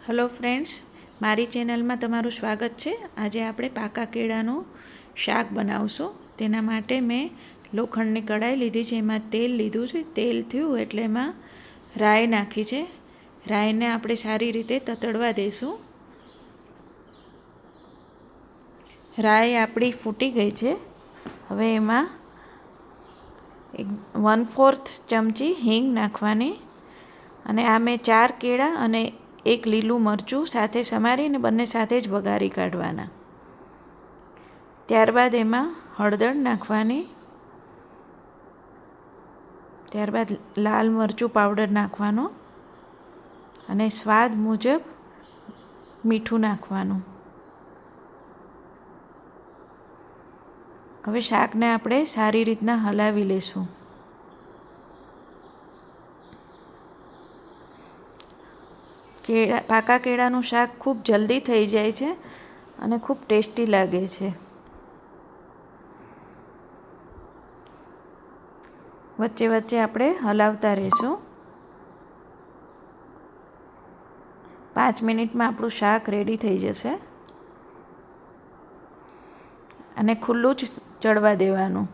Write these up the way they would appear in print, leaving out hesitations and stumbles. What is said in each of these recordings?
Hello friends, મારી ચેનલમાં તમારું સ્વાગત છે। આજે આપણે પાકા કેળાનું શાક બનાવશું। તેના માટે મેં લોખંડની કઢાઈ લીધી છે, એમાં તેલ લીધું છે। તેલ થયું એટલે એમાં રાઈ નાખી છે। રાઈને આપણે સારી રીતે તતડવા દઈશું। રાઈ આપણી ફૂટી ગઈ છે। હવે એમાં 1/4 ચમચી હિંગ નાખવાની અને આ મેં 4 કેળા અને 1 લીલું મરચું સાથે સમારીને બંને સાથે જ વઘારી કાઢવાના। ત્યારબાદ એમાં હળદર નાખવાની, ત્યારબાદ લાલ મરચું પાવડર નાખવાનો અને સ્વાદ મુજબ મીઠું નાખવાનું। હવે શાકને આપણે સારી રીતના હલાવી લઈશું। પાકા કેળાનું શાક ખૂબ જલ્દી થઈ જાય છે અને ખૂબ ટેસ્ટી લાગે છે। વચ્ચે વચ્ચે આપણે હલાવતા રહીશું। 5 મિનિટમાં આપણું શાક રેડી થઈ જશે અને ખુલ્લું જ ચડવા દેવાનું।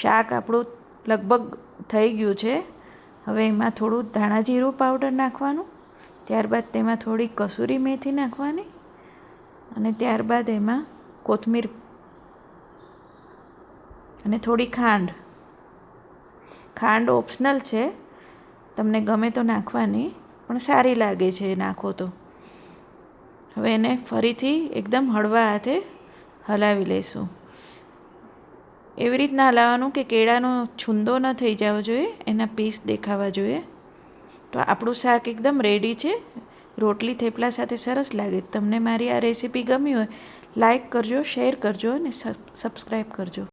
શાક આપણું લગભગ થઈ ગયું છે। હવે એમાં થોડું ધાણા જીરું પાવડર નાખવાનું, ત્યારબાદ તેમાં થોડી કસૂરી મેથી નાખવાની અને ત્યારબાદ એમાં કોથમીર અને થોડી ખાંડ। ખાંડ ઓપ્શનલ છે, તમને ગમે તો નાખવાની, પણ સારી લાગે છે નાખો તો। હવે એને ફરીથી એકદમ હળવા હાથે હલાવી લઈશું। એવી રીતના હલાવવાનું કે કેળાનો છૂંદો ન થઈ જવો જોઈએ, એના પીસ દેખાવા જોઈએ। તો આપણું શાક એકદમ રેડી છે। રોટલી થેપલા સાથે સરસ લાગે। તમને મારી આ રેસીપી ગમી હોય લાઈક કરજો, શેર કરજો અને સબસ્ક્રાઈબ કરજો।